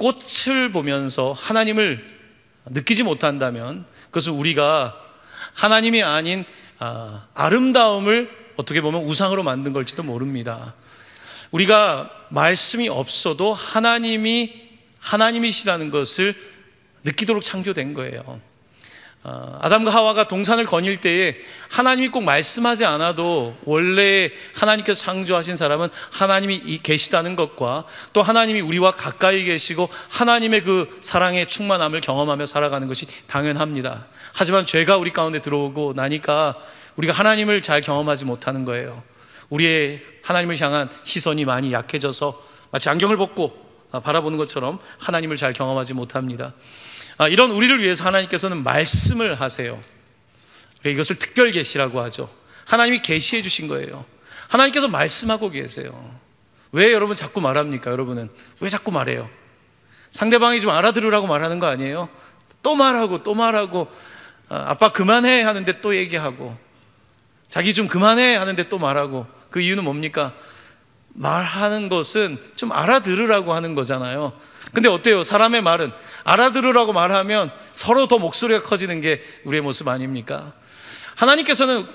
꽃을 보면서 하나님을 느끼지 못한다면 그것은 우리가 하나님이 아닌 아름다움을 어떻게 보면 우상으로 만든 걸지도 모릅니다. 우리가 말씀이 없어도 하나님이시라는 것을 느끼도록 창조된 거예요. 아담과 하와가 동산을 거닐 때에 하나님이 꼭 말씀하지 않아도 원래 하나님께서 창조하신 사람은 하나님이 계시다는 것과 또 하나님이 우리와 가까이 계시고 하나님의 그 사랑의 충만함을 경험하며 살아가는 것이 당연합니다. 하지만 죄가 우리 가운데 들어오고 나니까 우리가 하나님을 잘 경험하지 못하는 거예요. 우리의 하나님을 향한 시선이 많이 약해져서 마치 안경을 벗고 바라보는 것처럼 하나님을 잘 경험하지 못합니다. 이런 우리를 위해서 하나님께서는 말씀을 하세요. 이것을 특별 계시라고 하죠. 하나님이 계시해 주신 거예요. 하나님께서 말씀하고 계세요. 왜 여러분 자꾸 말합니까? 여러분은 왜 자꾸 말해요? 상대방이 좀 알아들으라고 말하는 거 아니에요? 또 말하고 또 말하고, 아빠 그만해 하는데 또 얘기하고, 자기 좀 그만해 하는데 또 말하고. 그 이유는 뭡니까? 말하는 것은 좀 알아들으라고 하는 거잖아요. 근데 어때요? 사람의 말은 알아들으라고 말하면 서로 더 목소리가 커지는 게 우리의 모습 아닙니까? 하나님께서는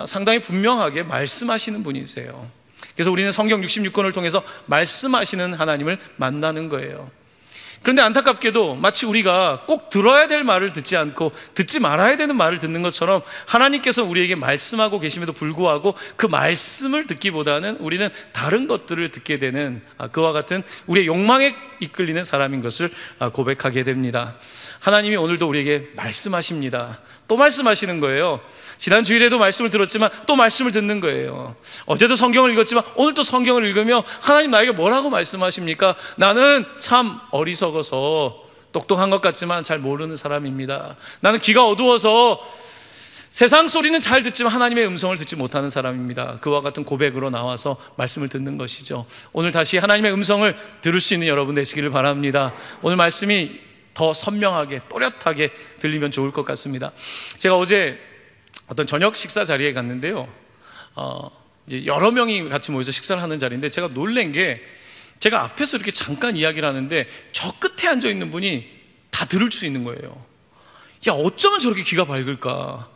상당히 분명하게 말씀하시는 분이세요. 그래서 우리는 성경 66권을 통해서 말씀하시는 하나님을 만나는 거예요. 그런데 안타깝게도 마치 우리가 꼭 들어야 될 말을 듣지 않고 듣지 말아야 되는 말을 듣는 것처럼 하나님께서 우리에게 말씀하고 계심에도 불구하고 그 말씀을 듣기보다는 우리는 다른 것들을 듣게 되는 그와 같은 우리의 욕망에 이끌리는 사람인 것을 고백하게 됩니다. 하나님이 오늘도 우리에게 말씀하십니다. 또 말씀하시는 거예요. 지난 주일에도 말씀을 들었지만 또 말씀을 듣는 거예요. 어제도 성경을 읽었지만 오늘 또 성경을 읽으며 하나님 나에게 뭐라고 말씀하십니까? 나는 참 어리석어서 똑똑한 것 같지만 잘 모르는 사람입니다. 나는 귀가 어두워서 세상 소리는 잘 듣지만 하나님의 음성을 듣지 못하는 사람입니다. 그와 같은 고백으로 나와서 말씀을 듣는 것이죠. 오늘 다시 하나님의 음성을 들을 수 있는 여러분 되시기를 바랍니다. 오늘 말씀이 더 선명하게 또렷하게 들리면 좋을 것 같습니다. 제가 어제 어떤 저녁 식사 자리에 갔는데요, 이제 여러 명이 같이 모여서 식사를 하는 자리인데 제가 놀란 게, 제가 앞에서 이렇게 잠깐 이야기를 하는데 저 끝에 앉아 있는 분이 다 들을 수 있는 거예요. 야, 어쩌면 저렇게 귀가 밝을까?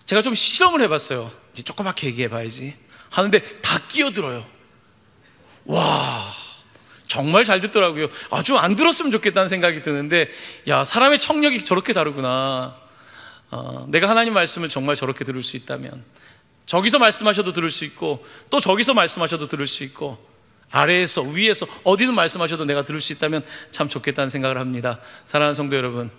제가 좀 실험을 해봤어요. 이제 조그맣게 얘기해봐야지 하는데 다 끼어들어요. 와, 정말 잘 듣더라고요. 좀 안 들었으면 좋겠다는 생각이 드는데, 야, 사람의 청력이 저렇게 다르구나. 내가 하나님 말씀을 정말 저렇게 들을 수 있다면, 저기서 말씀하셔도 들을 수 있고 또 저기서 말씀하셔도 들을 수 있고 아래에서 위에서 어디든 말씀하셔도 내가 들을 수 있다면 참 좋겠다는 생각을 합니다. 사랑하는 성도 여러분,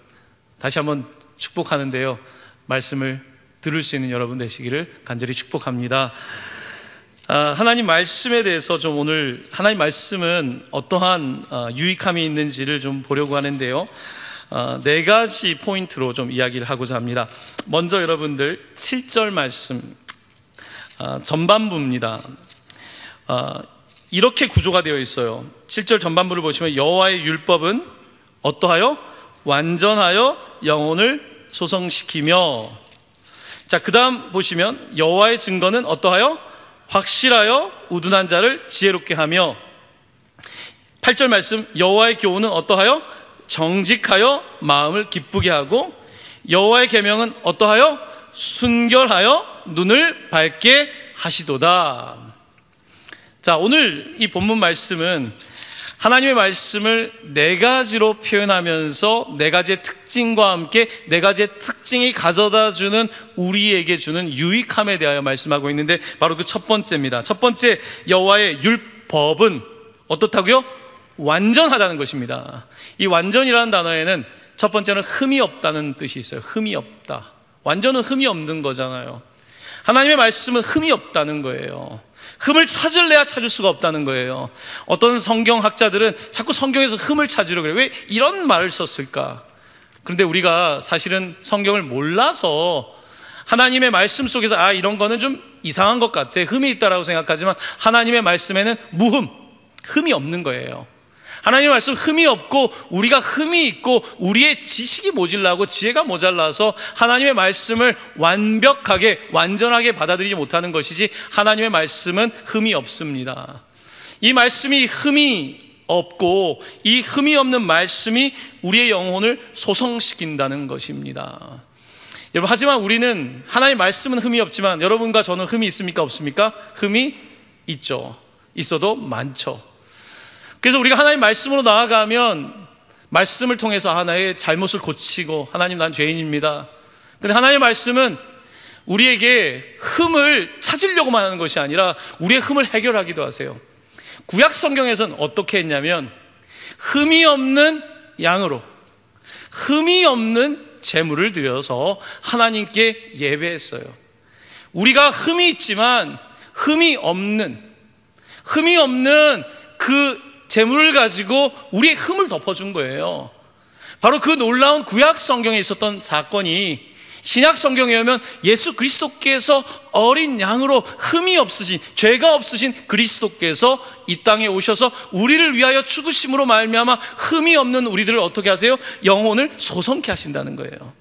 다시 한번 축복하는데요, 말씀을 들을 수 있는 여러분 되시기를 간절히 축복합니다. 하나님 말씀에 대해서 좀 오늘 하나님 말씀은 어떠한 유익함이 있는지를 좀 보려고 하는데요, 네 가지 포인트로 좀 이야기를 하고자 합니다. 먼저 여러분들 7절 말씀 전반부입니다. 이렇게 구조가 되어 있어요. 7절 전반부를 보시면 여호와의 율법은 어떠하여? 완전하여 영혼을 소성시키며. 자, 그 다음 보시면 여호와의 증거는 어떠하여? 확실하여 우둔한 자를 지혜롭게 하며. 8절 말씀, 여호와의 교훈은 어떠하여? 정직하여 마음을 기쁘게 하고. 여호와의 계명은 어떠하여? 순결하여 눈을 밝게 하시도다. 자, 오늘 이 본문 말씀은 하나님의 말씀을 네 가지로 표현하면서 네 가지의 특징과 함께 네 가지의 특징이 가져다 주는, 우리에게 주는 유익함에 대하여 말씀하고 있는데, 바로 그 첫 번째입니다. 첫 번째, 여호와의 율법은 어떻다고요? 완전하다는 것입니다. 이 완전이라는 단어에는 첫 번째는 흠이 없다는 뜻이 있어요. 흠이 없다. 완전은 흠이 없는 거잖아요. 하나님의 말씀은 흠이 없다는 거예요. 흠을 찾을래야 찾을 수가 없다는 거예요. 어떤 성경학자들은 자꾸 성경에서 흠을 찾으려고 그래요. 왜 이런 말을 썼을까? 그런데 우리가 사실은 성경을 몰라서 하나님의 말씀 속에서 이런 거는 좀 이상한 것 같아, 흠이 있다라고 생각하지만 하나님의 말씀에는 무흠, 흠이 없는 거예요. 하나님의 말씀 흠이 없고 우리가 흠이 있고 우리의 지식이 모질라고 지혜가 모자라서 하나님의 말씀을 완벽하게 완전하게 받아들이지 못하는 것이지, 하나님의 말씀은 흠이 없습니다. 이 말씀이 흠이 없고 이 흠이 없는 말씀이 우리의 영혼을 소성시킨다는 것입니다. 여러분, 하지만 우리는 하나님의 말씀은 흠이 없지만 여러분과 저는 흠이 있습니까? 없습니까? 흠이 있죠. 있어도 많죠. 그래서 우리가 하나님의 말씀으로 나아가면 말씀을 통해서 하나의 잘못을 고치고, 하나님 난 죄인입니다. 근데 하나님의 말씀은 우리에게 흠을 찾으려고만 하는 것이 아니라 우리의 흠을 해결하기도 하세요. 구약 성경에서는 어떻게 했냐면 흠이 없는 양으로, 흠이 없는 제물을 드려서 하나님께 예배했어요. 우리가 흠이 있지만 흠이 없는 그 제물을 가지고 우리의 흠을 덮어준 거예요. 바로 그 놀라운 구약 성경에 있었던 사건이 신약 성경에 오면 예수 그리스도께서 어린 양으로 흠이 없으신, 죄가 없으신 그리스도께서 이 땅에 오셔서 우리를 위하여 죽으심으로 말미암아 흠이 없는 우리들을 어떻게 하세요? 영혼을 소성케 하신다는 거예요.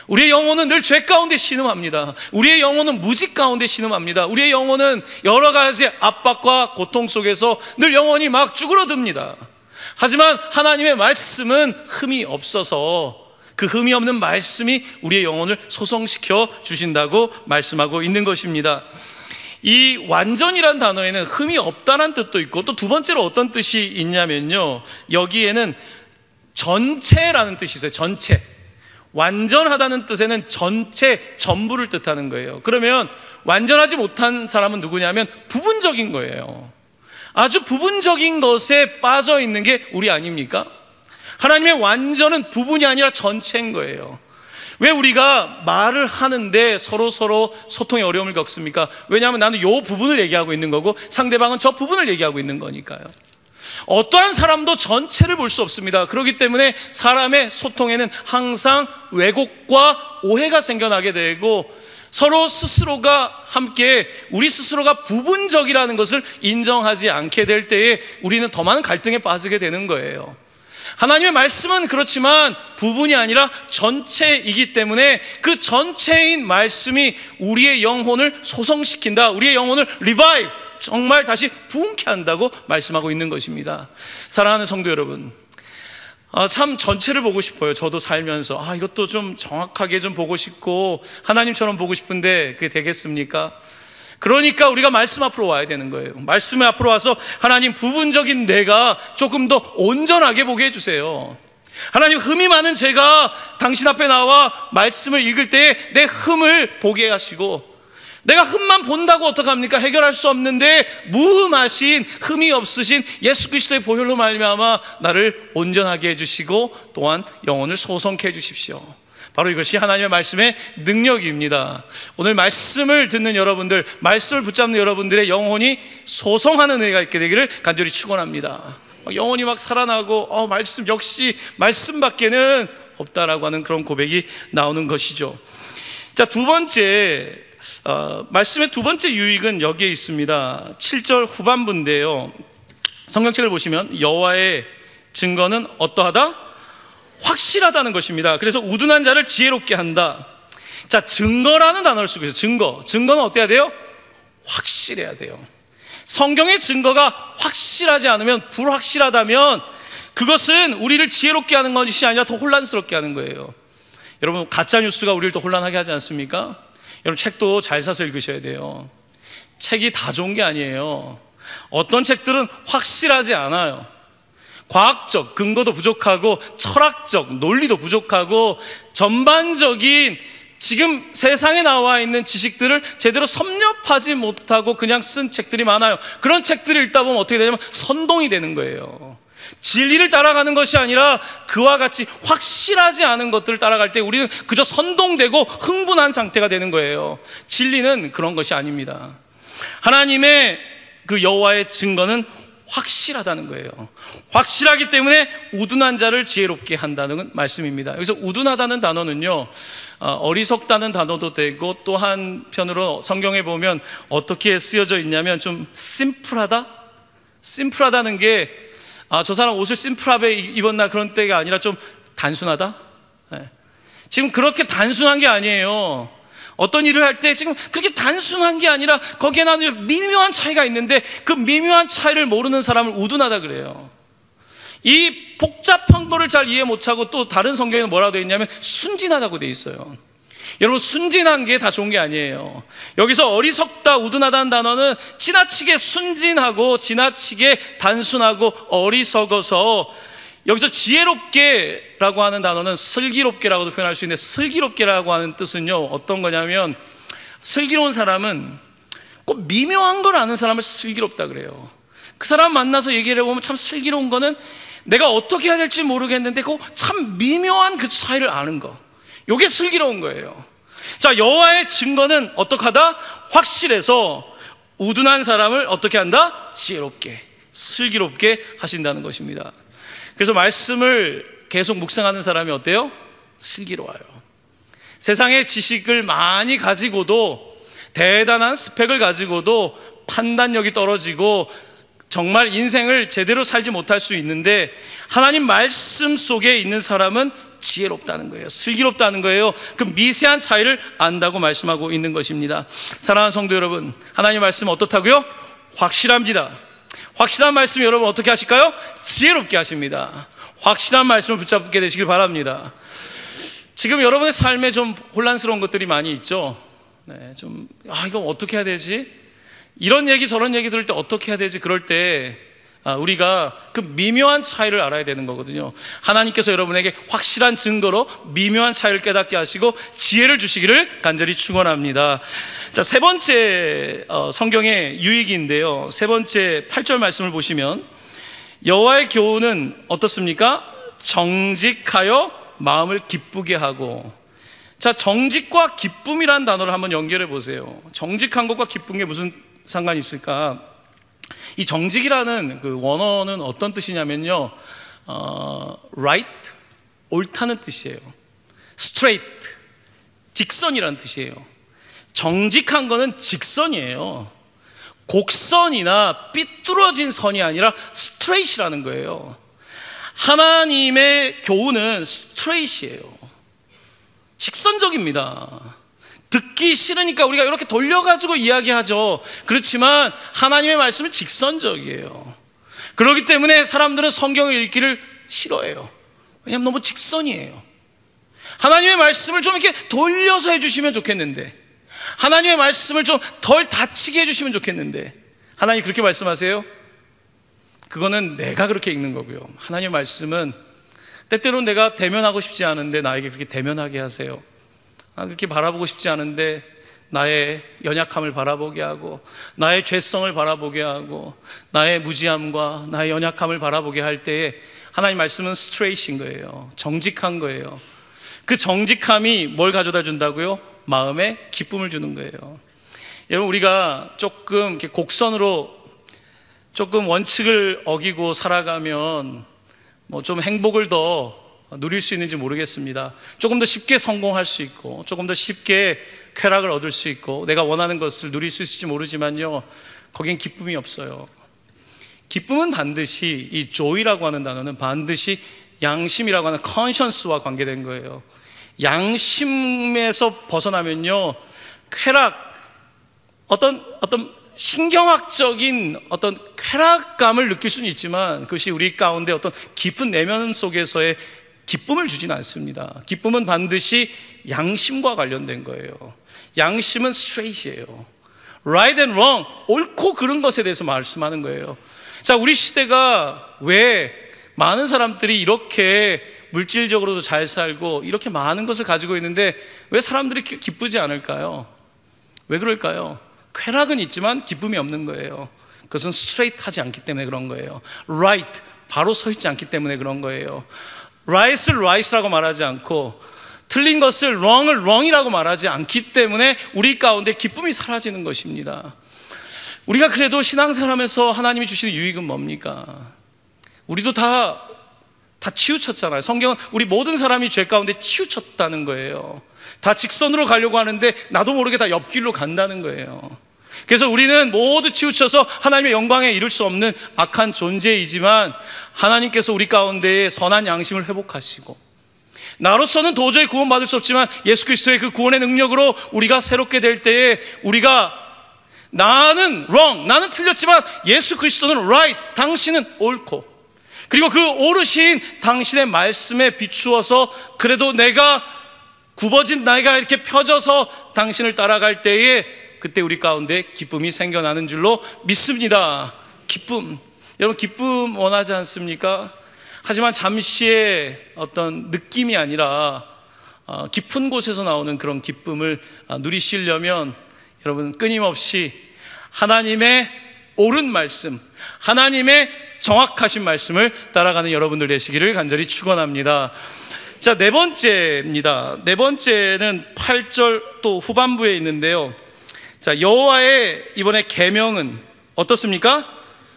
우리의 영혼은 늘 죄 가운데 신음합니다. 우리의 영혼은 무지 가운데 신음합니다. 우리의 영혼은 여러 가지 압박과 고통 속에서 늘 영혼이 막 쭈그러듭니다. 하지만 하나님의 말씀은 흠이 없어서 그 흠이 없는 말씀이 우리의 영혼을 소성시켜 주신다고 말씀하고 있는 것입니다. 이 완전이란 단어에는 흠이 없다는 뜻도 있고, 또 두 번째로 어떤 뜻이 있냐면요, 여기에는 전체라는 뜻이 있어요. 전체. 완전하다는 뜻에는 전체, 전부를 뜻하는 거예요. 그러면 완전하지 못한 사람은 누구냐면 부분적인 거예요. 아주 부분적인 것에 빠져 있는 게 우리 아닙니까? 하나님의 완전은 부분이 아니라 전체인 거예요. 왜 우리가 말을 하는데 서로 소통에 어려움을 겪습니까? 왜냐하면 나는 이 부분을 얘기하고 있는 거고 상대방은 저 부분을 얘기하고 있는 거니까요. 어떠한 사람도 전체를 볼 수 없습니다. 그렇기 때문에 사람의 소통에는 항상 왜곡과 오해가 생겨나게 되고, 서로 스스로가 함께 우리 스스로가 부분적이라는 것을 인정하지 않게 될 때에 우리는 더 많은 갈등에 빠지게 되는 거예요. 하나님의 말씀은 그렇지만 부분이 아니라 전체이기 때문에 그 전체인 말씀이 우리의 영혼을 소성시킨다, 우리의 영혼을 리바이브, 정말 다시 부흥케 한다고 말씀하고 있는 것입니다. 사랑하는 성도 여러분, 참 전체를 보고 싶어요. 저도 살면서 이것도 좀 정확하게 좀 보고 싶고 하나님처럼 보고 싶은데 그게 되겠습니까? 그러니까 우리가 말씀 앞으로 와야 되는 거예요. 말씀 앞으로 와서 하나님, 부분적인 내가 조금 더 온전하게 보게 해주세요. 하나님, 흠이 많은 제가 당신 앞에 나와 말씀을 읽을 때에 내 흠을 보게 하시고, 내가 흠만 본다고 어떡합니까? 해결할 수 없는데 무흠하신, 흠이 없으신 예수 그리스도의 보혈로 말미암아 나를 온전하게 해주시고 또한 영혼을 소성케 해주십시오. 바로 이것이 하나님의 말씀의 능력입니다. 오늘 말씀을 듣는 여러분들, 말씀을 붙잡는 여러분들의 영혼이 소성하는 은혜가 있게 되기를 간절히 축원합니다. 영혼이 막 살아나고 말씀, 역시 말씀밖에는 없다라고 하는 그런 고백이 나오는 것이죠. 자, 두 번째, 말씀의 두 번째 유익은 여기에 있습니다. 7절 후반부인데요, 성경책을 보시면 여호와의 증거는 어떠하다? 확실하다는 것입니다. 그래서 우둔한 자를 지혜롭게 한다. 자, 증거라는 단어를 쓰고 있어요. 증거는 어때야 돼요? 확실해야 돼요. 성경의 증거가 확실하지 않으면, 불확실하다면 그것은 우리를 지혜롭게 하는 것이 아니라 더 혼란스럽게 하는 거예요. 여러분, 가짜뉴스가 우리를 더 혼란하게 하지 않습니까? 여러분, 책도 잘 사서 읽으셔야 돼요. 책이 다 좋은 게 아니에요. 어떤 책들은 확실하지 않아요. 과학적 근거도 부족하고 철학적 논리도 부족하고 전반적인 지금 세상에 나와 있는 지식들을 제대로 섭렵하지 못하고 그냥 쓴 책들이 많아요. 그런 책들을 읽다 보면 어떻게 되냐면 선동이 되는 거예요. 진리를 따라가는 것이 아니라 그와 같이 확실하지 않은 것들을 따라갈 때 우리는 그저 선동되고 흥분한 상태가 되는 거예요. 진리는 그런 것이 아닙니다. 하나님의 그 여호와의 증거는 확실하다는 거예요. 확실하기 때문에 우둔한 자를 지혜롭게 한다는 말씀입니다. 여기서 우둔하다는 단어는요, 어리석다는 단어도 되고, 또 한편으로 성경에 보면 어떻게 쓰여져 있냐면 좀 심플하다? 심플하다는 게 저 사람 옷을 심플하게 입었나 그런 때가 아니라 좀 단순하다? 지금 그렇게 단순한 게 아니에요. 어떤 일을 할 때 지금 그렇게 단순한 게 아니라 거기에 나는 미묘한 차이가 있는데 그 미묘한 차이를 모르는 사람을 우둔하다 그래요. 이 복잡한 거를 잘 이해 못하고 또 다른 성경에는 뭐라고 되어 있냐면 순진하다고 되어 있어요. 여러분, 순진한 게 다 좋은 게 아니에요. 여기서 어리석다, 우둔하다는 단어는 지나치게 순진하고 지나치게 단순하고 어리석어서, 여기서 지혜롭게라고 하는 단어는 슬기롭게라고도 표현할 수 있는데, 슬기롭게라고 하는 뜻은요, 어떤 거냐면, 슬기로운 사람은 꼭 미묘한 걸 아는 사람을 슬기롭다 그래요. 그 사람 만나서 얘기를 해보면 참 슬기로운 거는 내가 어떻게 해야 될지 모르겠는데 그 참 미묘한 그 차이를 아는 거, 이게 슬기로운 거예요. 자, 여호와의 증거는 어떡하다? 확실해서 우둔한 사람을 어떻게 한다? 지혜롭게, 슬기롭게 하신다는 것입니다. 그래서 말씀을 계속 묵상하는 사람이 어때요? 슬기로워요. 세상의 지식을 많이 가지고도, 대단한 스펙을 가지고도 판단력이 떨어지고 정말 인생을 제대로 살지 못할 수 있는데, 하나님 말씀 속에 있는 사람은 지혜롭다는 거예요. 슬기롭다는 거예요. 그 미세한 차이를 안다고 말씀하고 있는 것입니다. 사랑하는 성도 여러분, 하나님 말씀 어떻다고요? 확실합니다. 확실한 말씀 여러분 어떻게 하실까요? 지혜롭게 하십니다. 확실한 말씀을 붙잡게 되시길 바랍니다. 지금 여러분의 삶에 좀 혼란스러운 것들이 많이 있죠. 네, 이거 어떻게 해야 되지? 이런 얘기 저런 얘기 들을 때 어떻게 해야 되지? 그럴 때 우리가 그 미묘한 차이를 알아야 되는 거거든요. 하나님께서 여러분에게 확실한 증거로 미묘한 차이를 깨닫게 하시고 지혜를 주시기를 간절히 축원합니다. 자, 세 번째 성경의 유익인데요, 세 번째 8절 말씀을 보시면, 여호와의 교훈은 어떻습니까? 정직하여 마음을 기쁘게 하고. 자, 정직과 기쁨이라는 단어를 한번 연결해 보세요. 정직한 것과 기쁜 게 무슨 상관이 있을까? 이 정직이라는 그 원어는 어떤 뜻이냐면요, right, 옳다는 뜻이에요. straight, 직선이라는 뜻이에요. 정직한 거는 직선이에요. 곡선이나 삐뚤어진 선이 아니라 straight이라는 거예요. 하나님의 교훈은 straight이에요. 직선적입니다. 듣기 싫으니까 우리가 이렇게 돌려가지고 이야기하죠. 그렇지만 하나님의 말씀은 직선적이에요. 그렇기 때문에 사람들은 성경을 읽기를 싫어해요. 왜냐하면 너무 직선이에요. 하나님의 말씀을 좀 이렇게 돌려서 해주시면 좋겠는데, 하나님의 말씀을 좀 덜 다치게 해주시면 좋겠는데, 하나님 그렇게 말씀하세요? 그거는 내가 그렇게 읽는 거고요. 하나님의 말씀은 때때로는 내가 대면하고 싶지 않은데 나에게 그렇게 대면하게 하세요. 그렇게 바라보고 싶지 않은데 나의 연약함을 바라보게 하고, 나의 죄성을 바라보게 하고, 나의 무지함과 나의 연약함을 바라보게 할 때에 하나님 말씀은 스트레이트인 거예요. 정직한 거예요. 그 정직함이 뭘 가져다 준다고요? 마음에 기쁨을 주는 거예요. 여러분, 우리가 조금 이렇게 곡선으로 조금 원칙을 어기고 살아가면 좀 행복을 더 누릴 수 있는지 모르겠습니다. 조금 더 쉽게 성공할 수 있고, 조금 더 쉽게 쾌락을 얻을 수 있고, 내가 원하는 것을 누릴 수 있을지 모르지만요, 거긴 기쁨이 없어요. 기쁨은 반드시, 이 joy라고 하는 단어는 반드시 양심이라고 하는 conscience와 관계된 거예요. 양심에서 벗어나면요, 쾌락, 어떤 신경학적인 어떤 쾌락감을 느낄 수는 있지만 그것이 우리 가운데 어떤 깊은 내면 속에서의 기쁨을 주진 않습니다. 기쁨은 반드시 양심과 관련된 거예요. 양심은 straight이에요. right and wrong, 옳고 그른 것에 대해서 말씀하는 거예요. 자, 우리 시대가 왜 많은 사람들이 이렇게 물질적으로도 잘 살고 이렇게 많은 것을 가지고 있는데 왜 사람들이 기쁘지 않을까요? 왜 그럴까요? 쾌락은 있지만 기쁨이 없는 거예요. 그것은 스트레이트하지 않기 때문에 그런 거예요. right, 바로 서 있지 않기 때문에 그런 거예요. right을 right라고 말하지 않고 틀린 것을 wrong을 wrong이라고 말하지 않기 때문에 우리 가운데 기쁨이 사라지는 것입니다. 우리가 그래도 신앙생활하면서 하나님이 주시는 유익은 뭡니까? 우리도 다 치우쳤잖아요. 성경은 우리 모든 사람이 죄 가운데 치우쳤다는 거예요. 다 직선으로 가려고 하는데 나도 모르게 다 옆길로 간다는 거예요. 그래서 우리는 모두 치우쳐서 하나님의 영광에 이를 수 없는 악한 존재이지만 하나님께서 우리 가운데에 선한 양심을 회복하시고, 나로서는 도저히 구원받을 수 없지만 예수 그리스도의 그 구원의 능력으로 우리가 새롭게 될 때에 우리가 나는 wrong, 나는 틀렸지만 예수 그리스도는 right, 당신은 옳고, 그리고 그 오르신 당신의 말씀에 비추어서 그래도 내가 굽어진 나이가 이렇게 펴져서 당신을 따라갈 때에 그때 우리 가운데 기쁨이 생겨나는 줄로 믿습니다. 기쁨. 여러분, 기쁨 원하지 않습니까? 하지만 잠시의 어떤 느낌이 아니라 깊은 곳에서 나오는 그런 기쁨을 누리시려면 여러분, 끊임없이 하나님의 옳은 말씀, 하나님의 정확하신 말씀을 따라가는 여러분들 되시기를 간절히 축원합니다. 자, 네 번째입니다. 네 번째는 8절 또 후반부에 있는데요. 자, 여호와의 이번에 계명은 어떻습니까?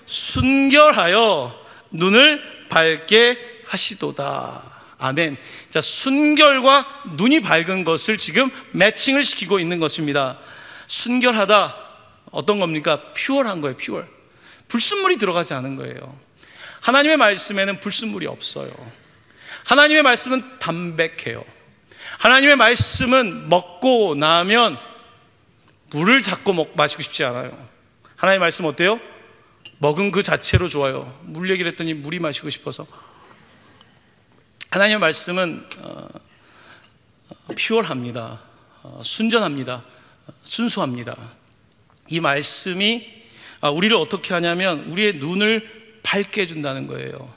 순결하여 눈을 밝게 하시도다. 아멘. 자, 순결과 눈이 밝은 것을 지금 매칭을 시키고 있는 것입니다. 순결하다, 어떤 겁니까? 퓨어한 거예요. 퓨어. 불순물이 들어가지 않은 거예요. 하나님의 말씀에는 불순물이 없어요. 하나님의 말씀은 담백해요. 하나님의 말씀은 먹고 나면 물을 자꾸 마시고 싶지 않아요. 하나님의 말씀 어때요? 먹은 그 자체로 좋아요. 물 얘기를 했더니 물이 마시고 싶어서. 하나님의 말씀은 퓨어합니다. 순전합니다. 순수합니다. 이 말씀이 우리를 어떻게 하냐면 우리의 눈을 밝게 해준다는 거예요.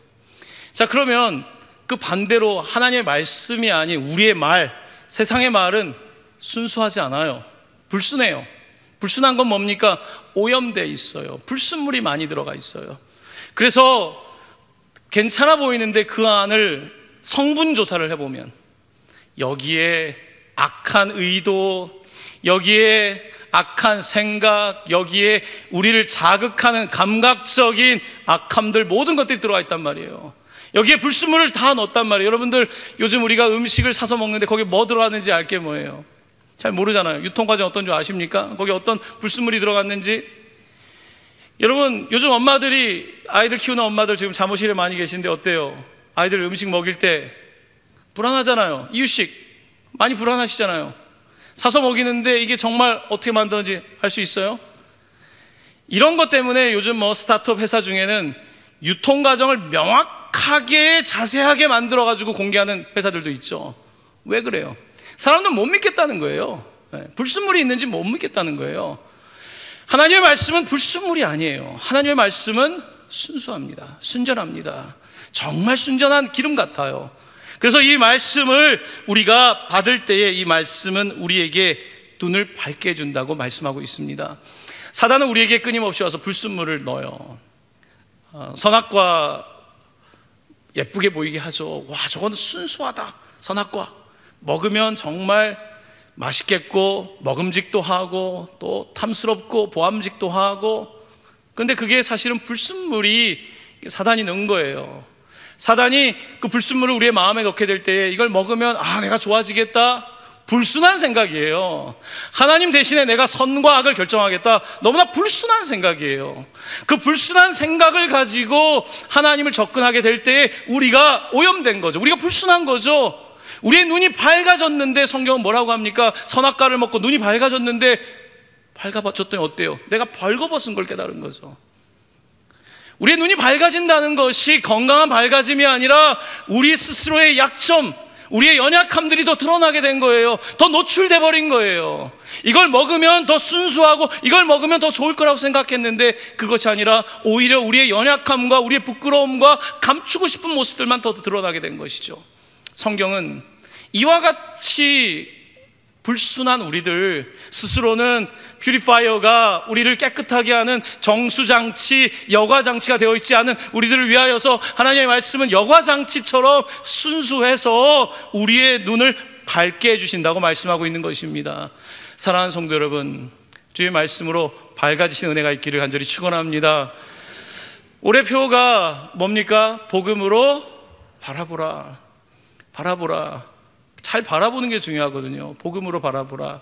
자, 그러면 그 반대로 하나님의 말씀이 아닌 우리의 말, 세상의 말은 순수하지 않아요. 불순해요. 불순한 건 뭡니까? 오염되어 있어요. 불순물이 많이 들어가 있어요. 그래서 괜찮아 보이는데 그 안을 성분 조사를 해보면 여기에 악한 의도, 여기에 악한 생각, 여기에 우리를 자극하는 감각적인 악함들, 모든 것들이 들어가 있단 말이에요. 여기에 불순물을 다 넣었단 말이에요. 여러분들 요즘 우리가 음식을 사서 먹는데 거기에 뭐 들어갔는지 알게 뭐예요? 잘 모르잖아요. 유통과정 어떤 줄 아십니까? 거기 어떤 불순물이 들어갔는지. 여러분, 요즘 엄마들이, 아이들 키우는 엄마들 지금 사무실에 많이 계신데 어때요? 아이들 음식 먹일 때 불안하잖아요. 이유식 많이 불안하시잖아요. 사서 먹이는데 이게 정말 어떻게 만드는지 알 수 있어요? 이런 것 때문에 요즘 스타트업 회사 중에는 유통 과정을 명확하게 자세하게 만들어가지고 공개하는 회사들도 있죠. 왜 그래요? 사람들은 못 믿겠다는 거예요. 불순물이 있는지 못 믿겠다는 거예요. 하나님의 말씀은 불순물이 아니에요. 하나님의 말씀은 순수합니다. 순전합니다. 정말 순전한 기름 같아요. 그래서 이 말씀을 우리가 받을 때에 이 말씀은 우리에게 눈을 밝게 해준다고 말씀하고 있습니다. 사단은 우리에게 끊임없이 와서 불순물을 넣어요. 선악과 예쁘게 보이게 하죠. 와, 저건 순수하다. 선악과 먹으면 정말 맛있겠고 먹음직도 하고 또 탐스럽고 보암직도 하고. 그런데 그게 사실은 불순물이 사단이 넣은 거예요. 사단이 그 불순물을 우리의 마음에 넣게 될 때 이걸 먹으면 내가 좋아지겠다, 불순한 생각이에요. 하나님 대신에 내가 선과 악을 결정하겠다, 너무나 불순한 생각이에요. 그 불순한 생각을 가지고 하나님을 접근하게 될 때 우리가 오염된 거죠. 우리가 불순한 거죠. 우리의 눈이 밝아졌는데, 성경은 뭐라고 합니까? 선악과를 먹고 눈이 밝아졌는데, 밝아졌더니 어때요? 내가 벌거벗은 걸 깨달은 거죠. 우리의 눈이 밝아진다는 것이 건강한 밝아짐이 아니라 우리 스스로의 약점, 우리의 연약함들이 더 드러나게 된 거예요. 더 노출돼 버린 거예요. 이걸 먹으면 더 순수하고 이걸 먹으면 더 좋을 거라고 생각했는데 그것이 아니라 오히려 우리의 연약함과 우리의 부끄러움과 감추고 싶은 모습들만 더 드러나게 된 것이죠. 성경은 이와 같이 불순한 우리들, 스스로는 퓨리파이어가 우리를 깨끗하게 하는 정수장치, 여과장치가 되어 있지 않은 우리들을 위하여서 하나님의 말씀은 여과장치처럼 순수해서 우리의 눈을 밝게 해주신다고 말씀하고 있는 것입니다. 사랑하는 성도 여러분, 주의 말씀으로 밝아지신 은혜가 있기를 간절히 축원합니다. 올해 표가 뭡니까? 복음으로 바라보라. 바라보라. 잘 바라보는 게 중요하거든요. 복음으로 바라보라.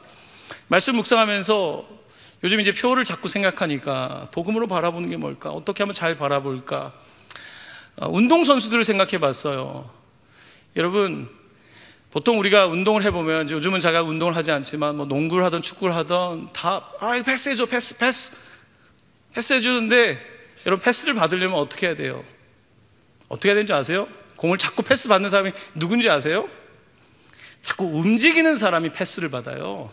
말씀 묵상하면서 요즘 이제 표를 자꾸 생각하니까 복음으로 바라보는 게 뭘까? 어떻게 하면 잘 바라볼까? 운동선수들을 생각해 봤어요. 여러분, 보통 우리가 운동을 해보면, 요즘은 제가 운동을 하지 않지만 농구를 하든 축구를 하든 다 패스해줘, 패스 해주는데, 여러분, 패스를 받으려면 어떻게 해야 돼요? 어떻게 해야 되는지 아세요? 공을 자꾸 패스 받는 사람이 누군지 아세요? 자꾸 움직이는 사람이 패스를 받아요.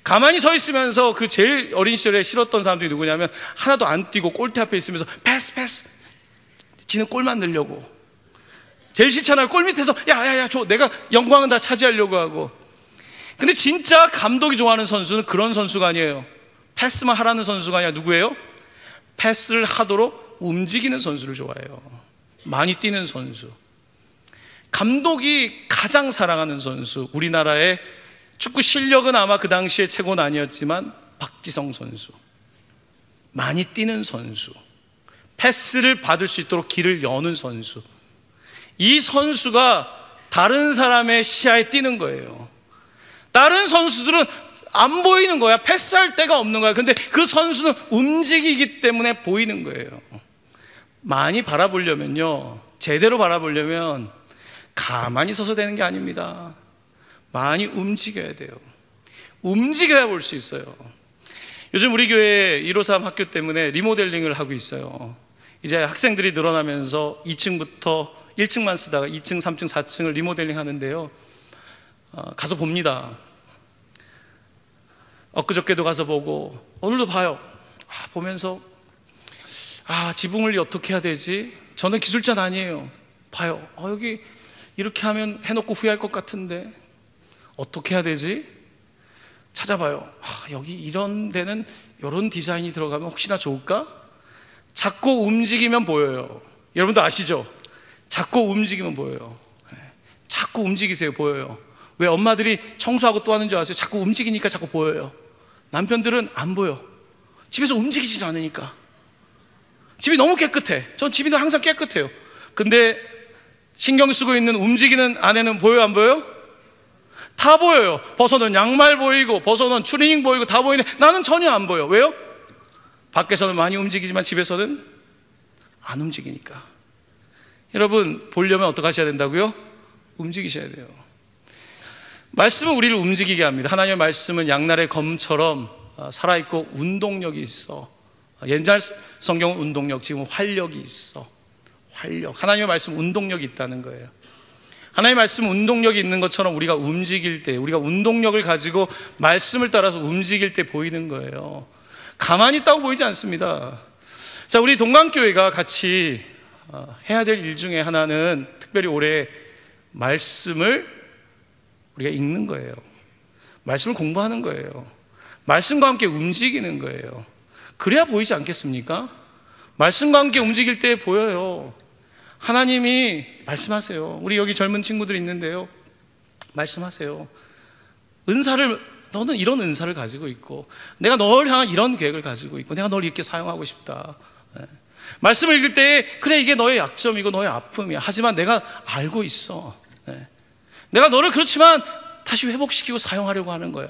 가만히 서 있으면서 그 제일 어린 시절에 싫었던 사람들이 누구냐면 하나도 안 뛰고 골대 앞에 있으면서 패스 지는 골만 넣으려고. 제일 싫잖아요. 골 밑에서 야야야 줘, 내가 영광은 다 차지하려고 하고. 근데 진짜 감독이 좋아하는 선수는 그런 선수가 아니에요. 패스만 하라는 선수가 아니라 누구예요? 패스를 하도록 움직이는 선수를 좋아해요. 많이 뛰는 선수. 감독이 가장 사랑하는 선수, 우리나라의 축구 실력은 아마 그 당시에 최고는 아니었지만 박지성 선수. 많이 뛰는 선수, 패스를 받을 수 있도록 길을 여는 선수. 이 선수가 다른 사람의 시야에 뛰는 거예요. 다른 선수들은 안 보이는 거야. 패스할 데가 없는 거야. 근데 그 선수는 움직이기 때문에 보이는 거예요. 많이 바라보려면요, 제대로 바라보려면 가만히 서서 되는 게 아닙니다. 많이 움직여야 돼요. 움직여야 볼 수 있어요. 요즘 우리 교회 153 학교 때문에 리모델링을 하고 있어요. 이제 학생들이 늘어나면서 2층부터 1층만 쓰다가 2층, 3층, 4층을 리모델링 하는데요, 가서 봅니다. 엊그저께도 가서 보고 오늘도 봐요. 보면서 지붕을 어떻게 해야 되지? 저는 기술자는 아니에요. 봐요. 여기 이렇게 하면 해놓고 후회할 것 같은데 어떻게 해야 되지? 찾아봐요. 여기 이런 데는 이런 디자인이 들어가면 혹시나 좋을까? 자꾸 움직이면 보여요. 여러분도 아시죠? 자꾸 움직이면 보여요. 자꾸 움직이세요. 보여요. 왜 엄마들이 청소하고 또 하는 줄 아세요? 자꾸 움직이니까 자꾸 보여요. 남편들은 안 보여. 집에서 움직이지 않으니까. 집이 너무 깨끗해. 전 집이 항상 깨끗해요. 근데 신경 쓰고 있는 움직이는 아내는 보여요, 안 보여요? 다 보여요. 벗어놓은 양말 보이고 벗어놓은 추리닝 보이고 다 보이는데 나는 전혀 안 보여. 왜요? 밖에서는 많이 움직이지만 집에서는 안 움직이니까. 여러분, 보려면 어떻게 하셔야 된다고요? 움직이셔야 돼요. 말씀은 우리를 움직이게 합니다. 하나님의 말씀은 양날의 검처럼 살아있고 운동력이 있어. 옛날 성경은 운동력, 지금 활력이 있어. 활력. 하나님의 말씀 운동력이 있다는 거예요. 하나님의 말씀 운동력이 있는 것처럼 우리가 움직일 때, 우리가 운동력을 가지고 말씀을 따라서 움직일 때 보이는 거예요. 가만히 있다고 보이지 않습니다. 자, 우리 동강교회가 같이 해야 될 일 중에 하나는 특별히 올해 말씀을 우리가 읽는 거예요. 말씀을 공부하는 거예요. 말씀과 함께 움직이는 거예요. 그래야 보이지 않겠습니까? 말씀과 함께 움직일 때 보여요. 하나님이 말씀하세요. 우리 여기 젊은 친구들 있는데요, 말씀하세요. 너는 이런 은사를 가지고 있고, 내가 너를 향한 이런 계획을 가지고 있고, 내가 널 이렇게 사용하고 싶다. 말씀을 읽을 때 그래, 이게 너의 약점이고 너의 아픔이야. 하지만 내가 알고 있어. 내가 너를 그렇지만 다시 회복시키고 사용하려고 하는 거야.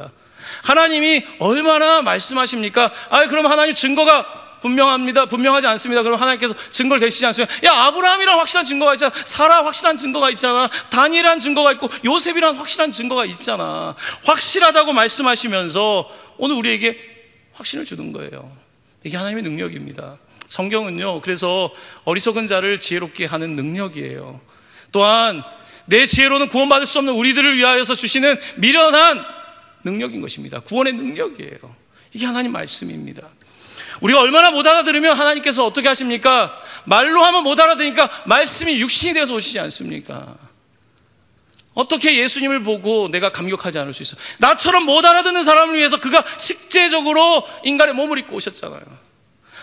하나님이 얼마나 말씀하십니까? 그럼 하나님 증거가 분명하지 않습니다. 그럼 하나님께서 증거를 대시지 않습니다. 아브라함이란 확실한 증거가 있잖아. 사라 확실한 증거가 있잖아. 다니엘이란 증거가 있고 요셉이란 확실한 증거가 있잖아. 확실하다고 말씀하시면서 오늘 우리에게 확신을 주는 거예요. 이게 하나님의 능력입니다. 성경은요, 그래서 어리석은 자를 지혜롭게 하는 능력이에요. 또한 내 지혜로는 구원받을 수 없는 우리들을 위하여서 주시는 미련한 능력인 것입니다. 구원의 능력이에요. 이게 하나님 말씀입니다. 우리가 얼마나 못 알아들으면 하나님께서 어떻게 하십니까? 말로 하면 못 알아들으니까 말씀이 육신이 되어서 오시지 않습니까? 어떻게 예수님을 보고 내가 감격하지 않을 수 있어? 나처럼 못 알아듣는 사람을 위해서 그가 실제적으로 인간의 몸을 입고 오셨잖아요.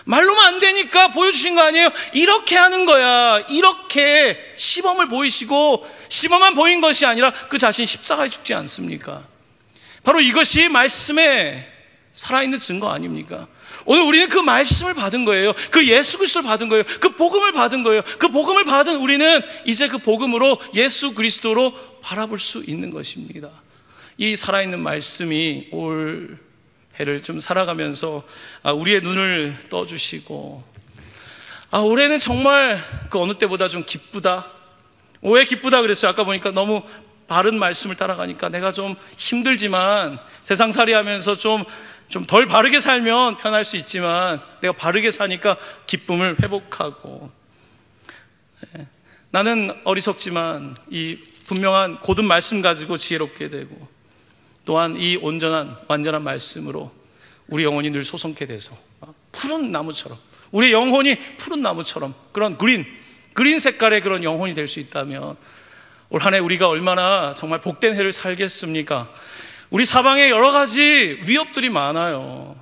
말로만 안 되니까 보여주신 거 아니에요? 이렇게 하는 거야. 이렇게 시범을 보이시고, 시범만 보인 것이 아니라 그 자신이 십자가에 죽지 않습니까? 바로 이것이 말씀의 살아있는 증거 아닙니까? 오늘 우리는 그 말씀을 받은 거예요. 그 예수 그리스도를 받은 거예요. 그 복음을 받은 거예요. 그 복음을 받은 우리는 이제 그 복음으로 예수 그리스도로 바라볼 수 있는 것입니다. 이 살아있는 말씀이 올 해를 좀 살아가면서 우리의 눈을 떠주시고, 올해는 정말 그 어느 때보다 좀 기쁘다. 왜 기쁘다 그랬어요? 아까 보니까 너무 바른 말씀을 따라가니까 내가 좀 힘들지만, 세상살이 하면서 좀 덜 바르게 살면 편할 수 있지만 내가 바르게 사니까 기쁨을 회복하고, 나는 어리석지만 이 분명한 고든 말씀 가지고 지혜롭게 되고, 또한 이 온전한 완전한 말씀으로 우리 영혼이 늘 소성케 돼서 푸른 나무처럼, 우리 영혼이 푸른 나무처럼 그런 그린 색깔의 그런 영혼이 될 수 있다면 올 한 해 우리가 얼마나 정말 복된 해를 살겠습니까? 우리 사방에 여러 가지 위협들이 많아요.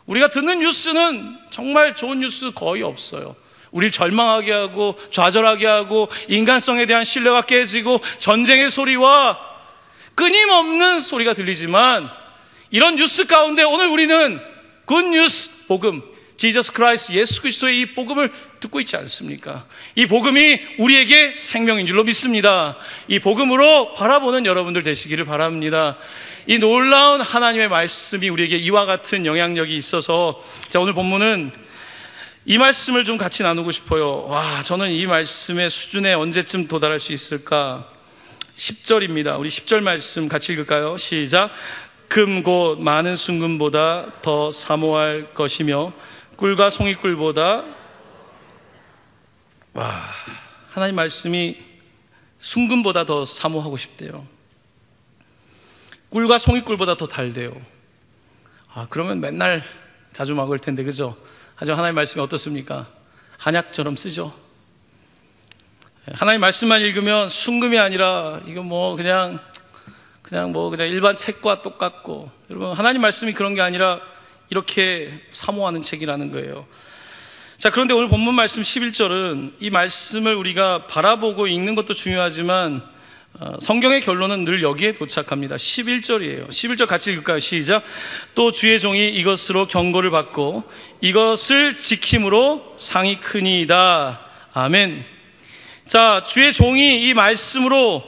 우리가 듣는 뉴스는 정말 좋은 뉴스 거의 없어요. 우리를 절망하게 하고 좌절하게 하고 인간성에 대한 신뢰가 깨지고 전쟁의 소리와 끊임없는 소리가 들리지만, 이런 뉴스 가운데 오늘 우리는 굿뉴스, 복음, 지저스 크라이스트, 예수 그리스도의 이 복음을 듣고 있지 않습니까? 이 복음이 우리에게 생명인 줄로 믿습니다. 이 복음으로 바라보는 여러분들 되시기를 바랍니다. 이 놀라운 하나님의 말씀이 우리에게 이와 같은 영향력이 있어서, 자, 오늘 본문은 이 말씀을 좀 같이 나누고 싶어요. 와, 저는 이 말씀의 수준에 언제쯤 도달할 수 있을까? 10절입니다. 우리 10절 말씀 같이 읽을까요? 시작. 금 곧 많은 순금보다 더 사모할 것이며 꿀과 송이꿀보다, 와, 하나님 말씀이 순금보다 더 사모하고 싶대요. 꿀과 송이꿀보다 더 달대요. 그러면 맨날 자주 먹을 텐데, 그죠? 하지만 하나님 말씀이 어떻습니까? 한약처럼 쓰죠. 하나님 말씀만 읽으면 순금이 아니라 이거 뭐 그냥 일반 책과 똑같고, 여러분 하나님 말씀이 그런 게 아니라 이렇게 사모하는 책이라는 거예요. 자, 그런데 오늘 본문 말씀 11절은 이 말씀을 우리가 바라보고 읽는 것도 중요하지만 성경의 결론은 늘 여기에 도착합니다. 11절이에요. 11절 같이 읽을까요? 시작. 또 주의 종이 이것으로 경고를 받고 이것을 지킴으로 상이 크니이다. 아멘. 자, 주의 종이 이 말씀으로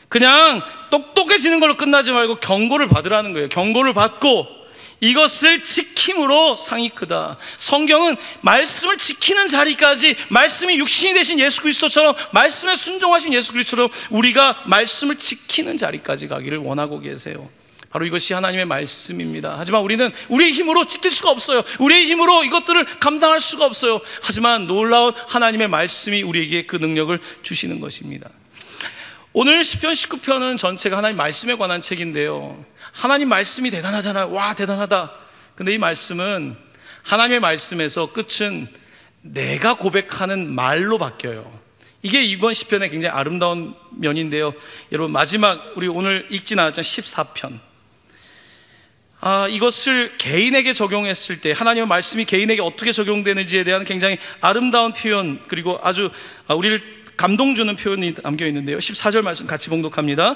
그냥 똑똑해지는 걸로 끝나지 말고 경고를 받으라는 거예요. 경고를 받고 이것을 지킴으로 상이 크다. 성경은 말씀을 지키는 자리까지, 말씀이 육신이 되신 예수 그리스도처럼, 말씀에 순종하신 예수 그리스도처럼 우리가 말씀을 지키는 자리까지 가기를 원하고 계세요. 바로 이것이 하나님의 말씀입니다. 하지만 우리는 우리의 힘으로 지킬 수가 없어요. 우리의 힘으로 이것들을 감당할 수가 없어요. 하지만 놀라운 하나님의 말씀이 우리에게 그 능력을 주시는 것입니다. 오늘 시편 19편은 전체가 하나님 말씀에 관한 책인데요, 하나님 말씀이 대단하잖아요. 와, 대단하다. 근데 이 말씀은, 하나님의 말씀에서 끝은 내가 고백하는 말로 바뀌어요. 이게 이번 시편의 굉장히 아름다운 면인데요, 여러분 마지막 우리 오늘 읽지 않았잖아요, 14편. 이것을 개인에게 적용했을 때 하나님의 말씀이 개인에게 어떻게 적용되는지에 대한 굉장히 아름다운 표현, 그리고 아주 우리를 감동 주는 표현이 남겨 있는데요, 14절 말씀 같이 봉독합니다.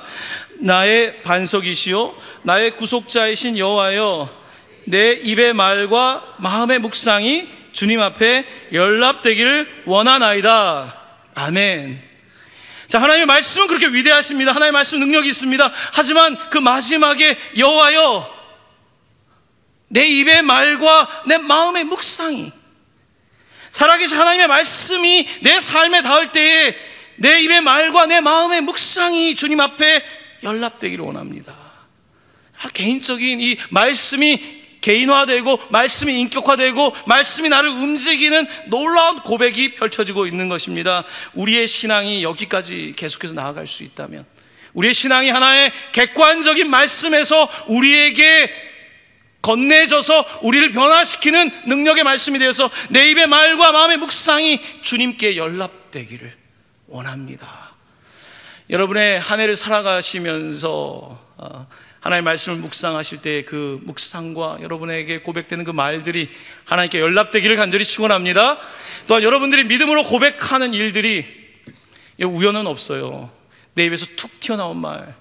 나의 반석이시요 나의 구속자이신 여호와여, 내 입의 말과 마음의 묵상이 주님 앞에 연락되기를 원하나이다. 아멘. 자, 하나님의 말씀은 그렇게 위대하십니다. 하나님의 말씀 능력이 있습니다. 하지만 그 마지막에 여호와여, 내 입의 말과 내 마음의 묵상이, 살아계신 하나님의 말씀이 내 삶에 닿을 때에 내 입의 말과 내 마음의 묵상이 주님 앞에 연락되기를 원합니다. 개인적인 이 말씀이 개인화되고 말씀이 인격화되고 말씀이 나를 움직이는 놀라운 고백이 펼쳐지고 있는 것입니다. 우리의 신앙이 여기까지 계속해서 나아갈 수 있다면, 우리의 신앙이 하나의 객관적인 말씀에서 우리에게 건네져서 우리를 변화시키는 능력의 말씀이 되어서 내 입의 말과 마음의 묵상이 주님께 연락되기를 원합니다. 여러분의 한 해를 살아가시면서 하나님의 말씀을 묵상하실 때 그 묵상과 여러분에게 고백되는 그 말들이 하나님께 연락되기를 간절히 축원합니다. 또한 여러분들이 믿음으로 고백하는 일들이 우연은 없어요. 내 입에서 툭 튀어나온 말,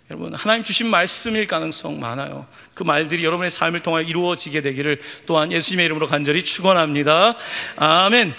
여러분 하나님 주신 말씀일 가능성 많아요. 그 말들이 여러분의 삶을 통하여 이루어지게 되기를 또한 예수님의 이름으로 간절히 축원합니다. 아멘.